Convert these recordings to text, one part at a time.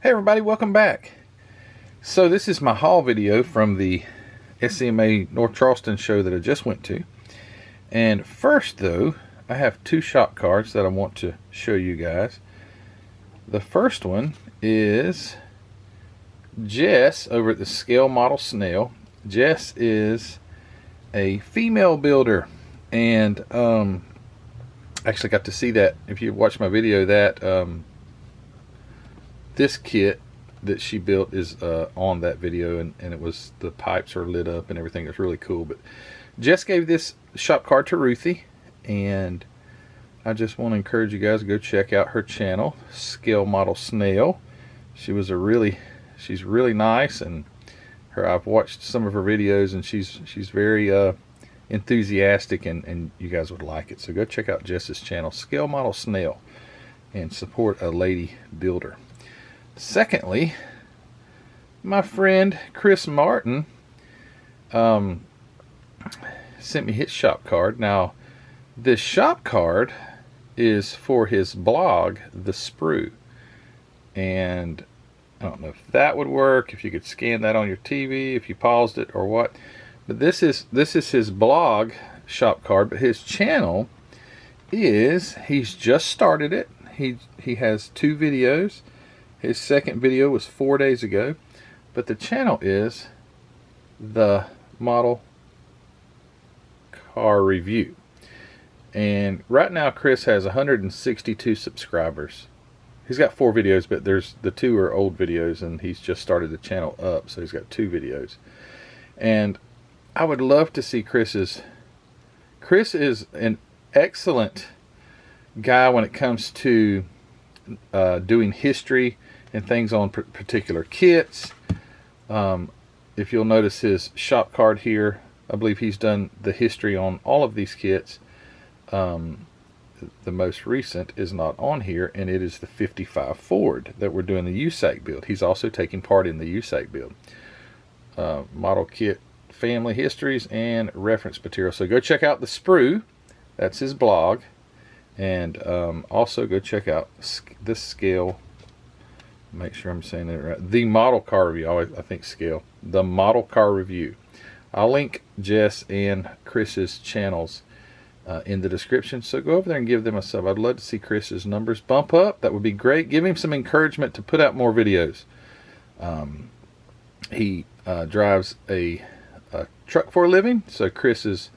Hey everybody, welcome back. So this is my haul video from the SCMA North Charleston show that I just went to. And first though, I have two shop cards that I want to show you guys. The first one is Jess over at the Scale Model Snail. Jess is a female builder, and actually got to see that, if you watched my video, that this kit that she built is on that video, and it was, the pipes are lit up and everything. It's really cool. But Jess gave this shop card to Ruthie, and I just want to encourage you guys to go check out her channel, Scale Model Snail. She's really nice, and I've watched some of her videos, and she's very enthusiastic, and you guys would like it. So go check out Jess's channel, Scale Model Snail, and support a lady builder. Secondly, my friend Chris Martin sent me his shop card. Now, this shop card is for his blog, The Sprue, and I don't know if that would work, if you could scan that on your TV, if you paused it or what. But this is his blog shop card. But his channel is, he's just started it. He has 2 videos. His second video was 4 days ago. But the channel is The Model Car Review. And right now Chris has 162 subscribers. He's got 4 videos, but the 2 are old videos, and he's just started the channel up, so he's got 2 videos. And I would love to see Chris's. Chris is an excellent guy when it comes to doing history and things on particular kits. If you'll notice his shop card here, I believe he's done the history on all of these kits. The most recent is not on here, and it is the 55 Ford that we're doing the USAC build. He's also taking part in the USAC build. Model kit, family histories, and reference material. So go check out The Sprue. That's his blog. And also go check out this Scale. Make sure I'm saying it right. The Model Car Review. I think Scale. The Model Car Review. I'll link Jess and Chris's channels in the description, so go over there and give them a sub. I'd love to see Chris's numbers bump up. That would be great. Give him some encouragement to put out more videos. He drives a truck for a living, so Chris is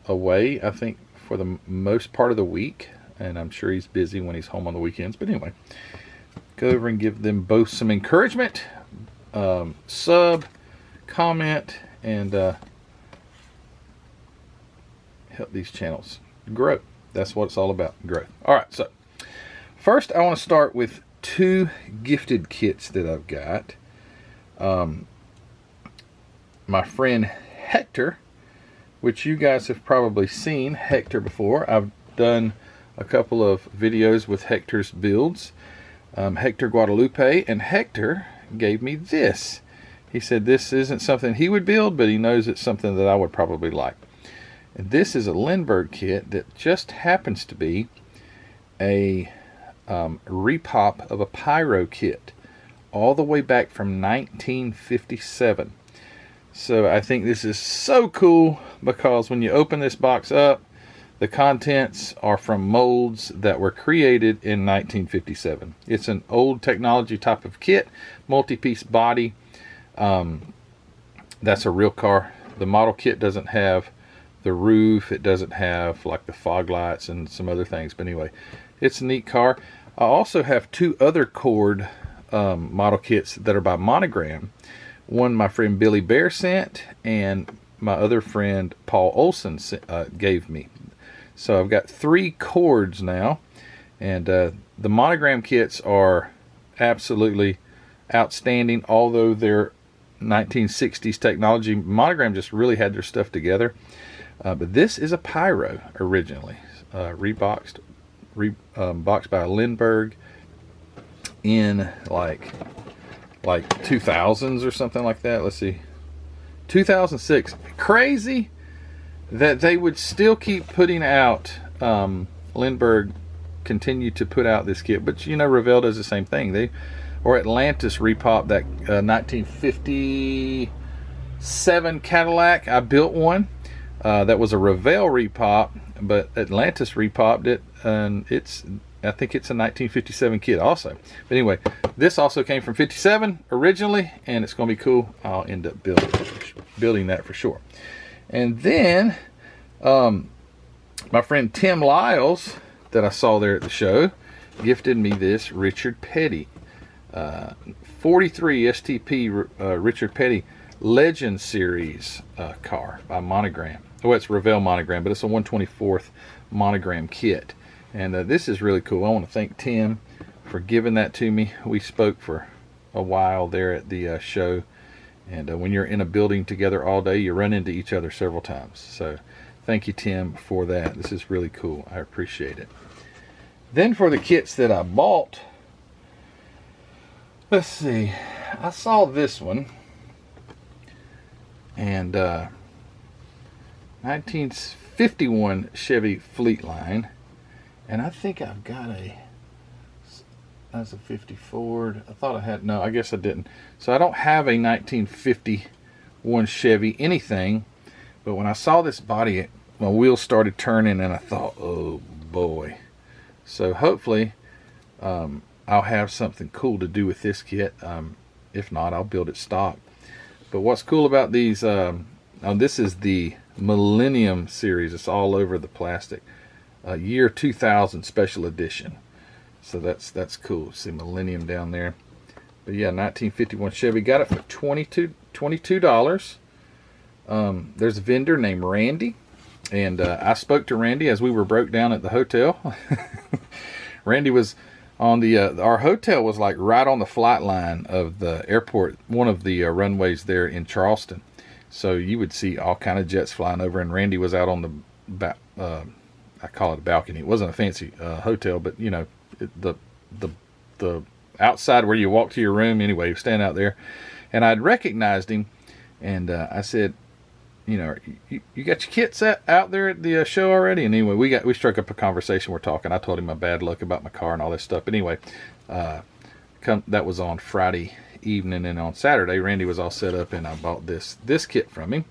away, I think, for the most part of the week, and I'm sure he's busy when he's home on the weekends. But anyway, go over and give them both some encouragement. Sub, comment, and help these channels grow. That's what it's all about, growth. Alright, so first I want to start with 2 gifted kits that I've got. My friend Hector, which you guys have probably seen Hector before. I've done a couple of videos with Hector's builds. Hector Guadalupe, and Hector gave me this. He said this isn't something he would build, but he knows it's something that I would probably like. And this is a Lindbergh kit that just happens to be a repop of a Pyro kit all the way back from 1957. So I think this is so cool, because when you open this box up, the contents are from molds that were created in 1957. It's an old technology type of kit, multi-piece body. That's a real car. The model kit doesn't have the roof, it doesn't have like the fog lights and some other things, but anyway, it's a neat car. I also have 2 other Cord model kits that are by Monogram. One my friend Billy Bear sent, and my other friend Paul Olson gave me. So I've got 3 Cords now, and the Monogram kits are absolutely outstanding. Although they're 1960s technology, Monogram just really had their stuff together. But this is a Pyro originally, boxed by Lindbergh in like 2000s or something like that. Let's see, 2006. Crazy that they would still keep putting out Lindbergh continue to put out this kit. But you know, Revell does the same thing. or Atlantis repop, that 1957 Cadillac. I built one. That was a Revell repop, but Atlantis repopped it, and I think it's a 1957 kit also. But anyway, this also came from 57 originally, and it's going to be cool. I'll end up building that for sure. And then my friend Tim Lyles, that I saw there at the show, gifted me this Richard Petty 43 STP Richard Petty Legend Series car by Monogram. Well, it's Revell Monogram, but it's a 1/24th Monogram kit. And this is really cool. I want to thank Tim for giving that to me. We spoke for a while there at the show. And when you're in a building together all day, you run into each other several times. So thank you, Tim, for that. This is really cool. I appreciate it. Then for the kits that I bought, let's see. I saw this one. And 1951 Chevy Fleetline. And I think I've got that's a 50 Ford. I thought I had, no, I guess I didn't. So I don't have a 1951 Chevy anything, but when I saw this body, my wheels started turning and I thought, oh boy. So hopefully I'll have something cool to do with this kit. If not, I'll build it stock. But what's cool about these, this is the Millennium series. It's all over the plastic. Year 2000 special edition. So that's cool. See Millennium down there. But yeah, 1951 Chevy. Got it for $22. There's a vendor named Randy. And I spoke to Randy as we were broke down at the hotel. Randy was on the, our hotel was like right on the flight line of the airport, one of the runways there in Charleston. So you would see all kind of jets flying over, and Randy was out on the I call it a balcony. It wasn't a fancy hotel, but you know, the outside where you walk to your room. Anyway, he was standing out there, and I'd recognized him, and I said, you know, you got your kits out there at the show already? And anyway, we struck up a conversation. We're talking. I told him my bad luck about my car and all this stuff. But anyway, that was on Friday evening, and on Saturday, Randy was all set up, and I bought this kit from him.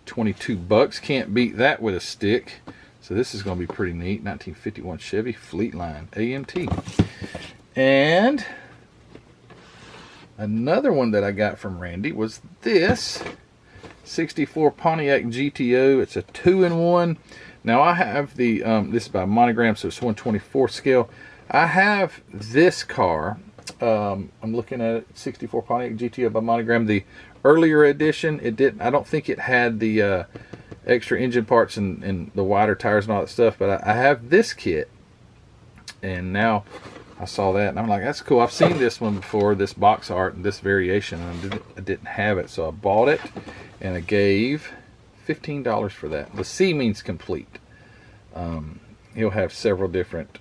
$22. Can't beat that with a stick. So this is going to be pretty neat. 1951 Chevy Fleetline AMT. And another one that I got from Randy was this 64 Pontiac GTO. It's a 2-in-1. Now I have the this is by Monogram, so it's 1/24 scale. I have this car. I'm looking at it, 64 Pontiac GTO by Monogram. The earlier edition, I don't think it had the extra engine parts and the wider tires and all that stuff, but I have this kit, and now I saw that and I'm like, that's cool. I've seen this one before, this box art and this variation, and I didn't have it, so I bought it, and I gave $15 for that. The C means complete. He'll have several different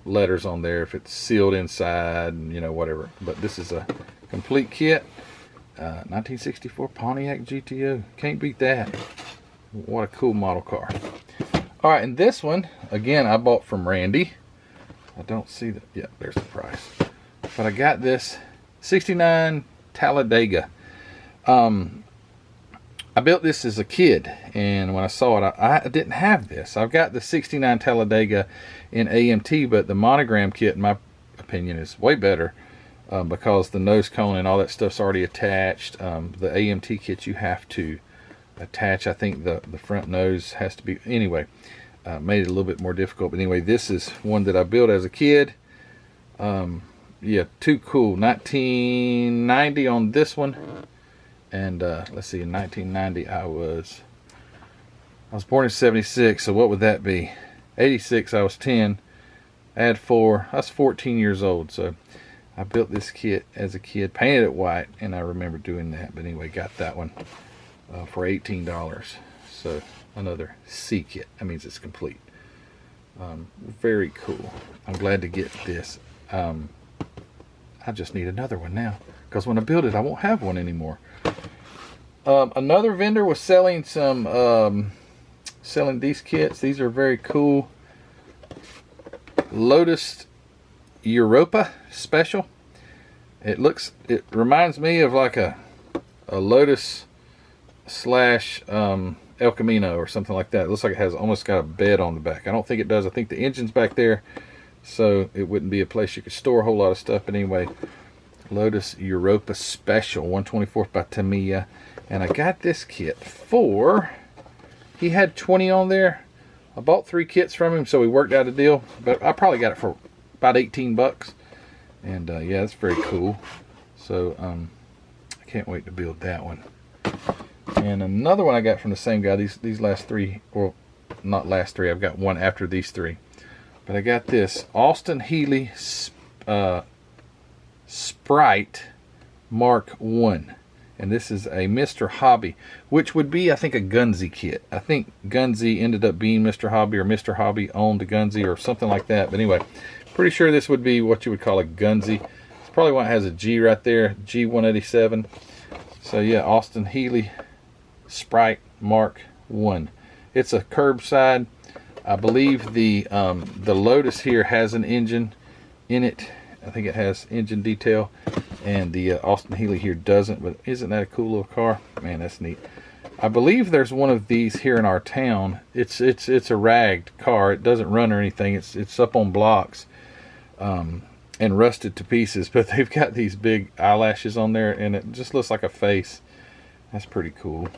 letters on there if it's sealed inside, and you know, whatever, but this is a complete kit. 1964 Pontiac GTO. Can't beat that. What a cool model car. Alright, and this one, again, I bought from Randy. I don't see the, yeah, there's the price. But I got this 69 Talladega. I built this as a kid, and when I saw it, I didn't have this. I've got the 69 Talladega in AMT, but the Monogram kit, in my opinion, is way better. Because the nose cone and all that stuff's already attached. The AMT kit, you have to attach, I think the front nose has to be, anyway, made it a little bit more difficult. But anyway, this is one that I built as a kid. Yeah, too cool. 1990 on this one, and let's see, in 1990 I was born in 76, so what would that be? 86, I was 10, add 4, I was 14 years old. So I built this kit as a kid, painted it white, and I remember doing that. But anyway, got that one for $18. So another C kit. That means it's complete. Very cool. I'm glad to get this. I just need another one now, because when I build it, I won't have one anymore. Another vendor was selling some, selling these kits. These are very cool. Lotus Europa special. It reminds me of like a Lotus slash El Camino or something like that. It looks like it has almost got a bed on the back. I don't think it does. I think the engine's back there, so it wouldn't be a place you could store a whole lot of stuff. But anyway, Lotus Europa Special 124th by Tamiya. And I got this kit for, he had 20 on there. I bought 3 kits from him, so we worked out a deal. But I probably got it for about 18 bucks. And yeah, it's very cool. So I can't wait to build that one. And another one I got from the same guy. These last 3, or not last 3, I've got one after these 3. But I got this Austin Healey Sprite Mark 1. And this is a Mr. Hobby, which would be, I think, a Gunzy kit. I think Gunzy ended up being Mr. Hobby, or Mr. Hobby owned a Gunzy or something like that. But anyway, pretty sure this would be what you would call a Gunzy. It's probably why it has a G right there, G187. So yeah, Austin Healey Sprite Mark 1. It's a curbside. I believe the Lotus here has an engine in it. I think it has engine detail, and the Austin Healey here doesn't. But isn't that a cool little car? Man, that's neat. I believe there's one of these here in our town. It's a ragged car. It doesn't run or anything. It's up on blocks and rusted to pieces. But they've got these big eyelashes on there, and it just looks like a face. That's pretty cool.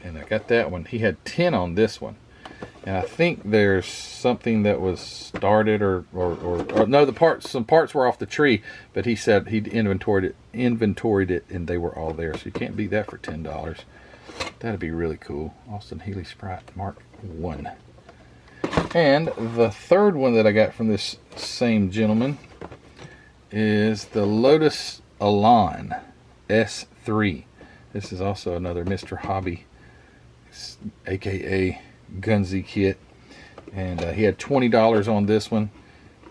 And I got that one. He had 10 on this one. And I think there's something that was started or no, some parts were off the tree, but he said he'd inventoried it and they were all there. So you can't beat that for $10. That'd be really cool. Austin Healey Sprite Mark 1. And the third one that I got from this same gentleman is the Lotus Alain S3. This is also another Mr. Hobby, aka Gunzy kit, and he had $20 on this one,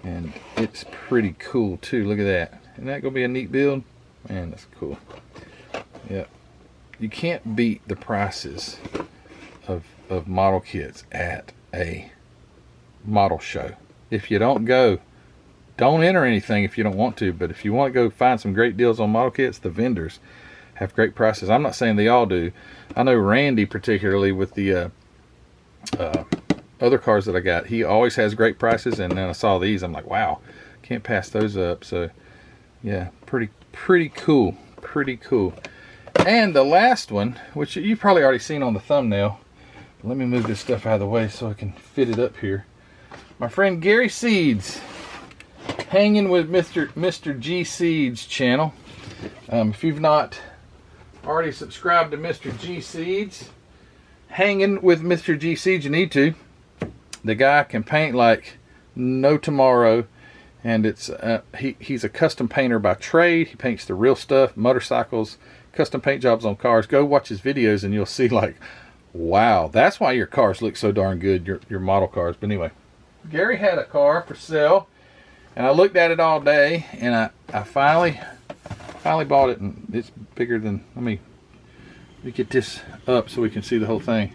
and it's pretty cool too. Look at that. Isn't that gonna be a neat build? Man, that's cool. Yeah, you can't beat the prices of model kits at a model show. If you don't go, don't enter anything if you don't want to, but if you want to go find some great deals on model kits, the vendors have great prices. I'm not saying they all do. I know Randy, particularly with the other cars that I got, he always has great prices, and then I saw these, I'm like, wow, can't pass those up. So yeah, pretty cool, pretty cool. And the last one, which you've probably already seen on the thumbnail, let me move this stuff out of the way so I can fit it up here. My friend Gary Seeds, hanging with Mr. G Seeds channel. If you've not already subscribed to Mr. G Seeds, hanging with Mr. G Seeds, you need to. The guy can paint like no tomorrow, and it's he's a custom painter by trade. He paints the real stuff, motorcycles, custom paint jobs on cars. Go watch his videos and you'll see, like, wow, that's why your cars look so darn good, your model cars. But anyway, Gary had a car for sale, and I looked at it all day, and I finally bought it, and it's bigger than, let me get this up so we can see the whole thing.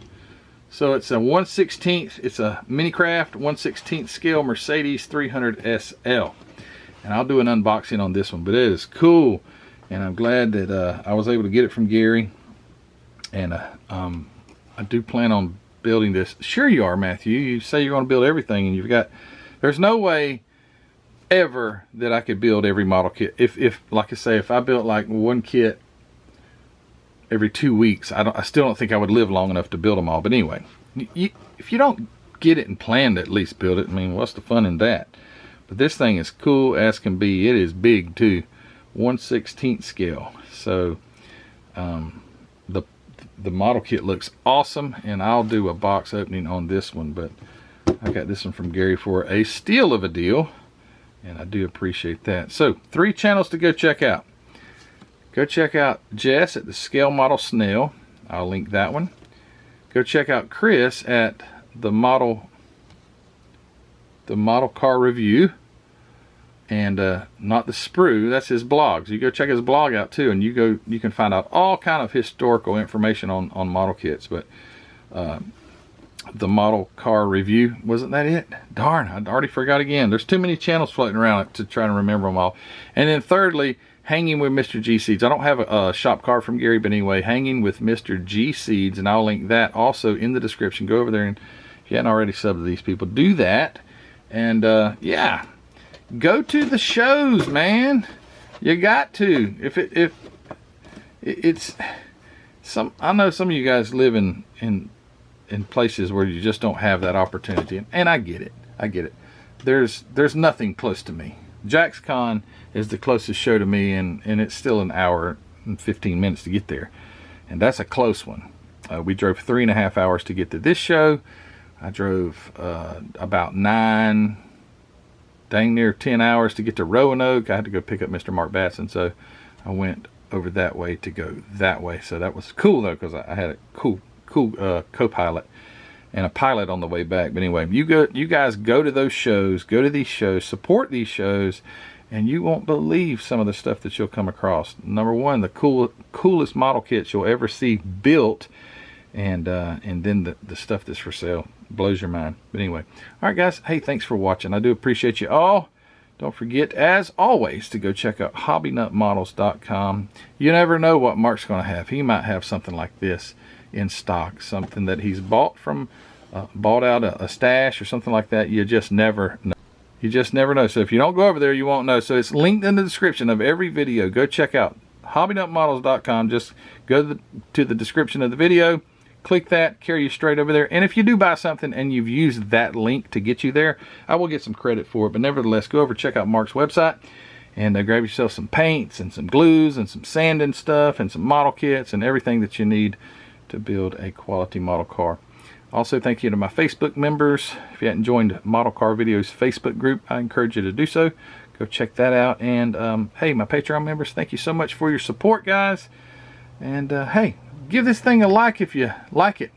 So it's a 1/16, it's a Minicraft 1/16 scale Mercedes 300 SL, and I'll do an unboxing on this one. But it is cool, and I'm glad that I was able to get it from Gary. And I do plan on building this. Sure you are, Matthew. You say you're going to build everything, and you've got, there's no way ever that I could build every model kit. If like I say, if I built like one kit every 2 weeks, I still don't think I would live long enough to build them all. But anyway, if you don't get it and plan to at least build it, I mean, what's the fun in that? But this thing is cool as can be. It is big too, 1/16 scale. So the model kit looks awesome, and I'll do a box opening on this one. But I got this one from Gary for a steal of a deal, and I do appreciate that. So 3 channels to go check out. Go check out Jess at the Scale Model Snail. I'll link that one. Go check out Chris at the model car review, and not the sprue. That's his blog. So you go check his blog out too, and you can find out all kind of historical information on model kits. But the model car review. Wasn't that it? Darn, I already forgot again. There's too many channels floating around to try to remember them all. And then thirdly, Hanging with Mr. G Seeds. I don't have a shop card from Gary, but anyway, Hanging with Mr. G Seeds, and I'll link that also in the description. Go over there, and if you hadn't already subbed to these people, do that. And yeah, go to the shows, man. You got to. If it's some, I know some of you guys live in places where you just don't have that opportunity, and I get it. I get it. There's nothing close to me. JaxCon is the closest show to me, and it's still an hour and 15 minutes to get there, and that's a close one. We drove 3.5 hours to get to this show. I drove about 9, dang near 10 hours to get to Roanoke. I had to go pick up Mr. Mark Batson, so I went over that way to go that way. So that was cool though, because I had a cool co-pilot and a pilot on the way back. But anyway, you guys go to those shows, go to these shows, support these shows, and you won't believe some of the stuff that you'll come across. Number one, the coolest model kits you'll ever see built, and then the stuff that's for sale blows your mind. But anyway, all right guys, hey, thanks for watching. I do appreciate you all. Don't forget, as always, to go check out hobbynutmodels.com. You never know what Mark's going to have. He might have something like this in stock, something that he's bought out a stash or something like that. You just never know. You just never know. So if you don't go over there, you won't know. So it's linked in the description of every video. Go check out hobbynutmodels.com. Just go to the description of the video, click that, carry you straight over there. And if you do buy something and you've used that link to get you there, I will get some credit for it. But nevertheless, go over, check out Mark's website, and grab yourself some paints and some glues and some sanding stuff and some model kits and everything that you need to build a quality model car. Also, thank you to my Facebook members. If you hadn't joined Model Car Videos Facebook group, I encourage you to do so. Go check that out. And hey, my Patreon members, thank you so much for your support, guys. And hey, give this thing a like if you like it.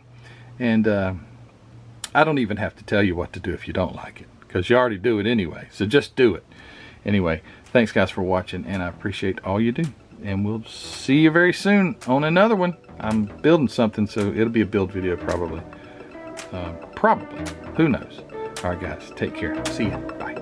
And I don't even have to tell you what to do if you don't like it, because you already do it anyway. So just do it. Anyway, thanks guys for watching, and I appreciate all you do. And we'll see you very soon on another one. I'm building something, so it'll be a build video probably. Probably. Who knows? All right, guys. Take care. See ya. Bye.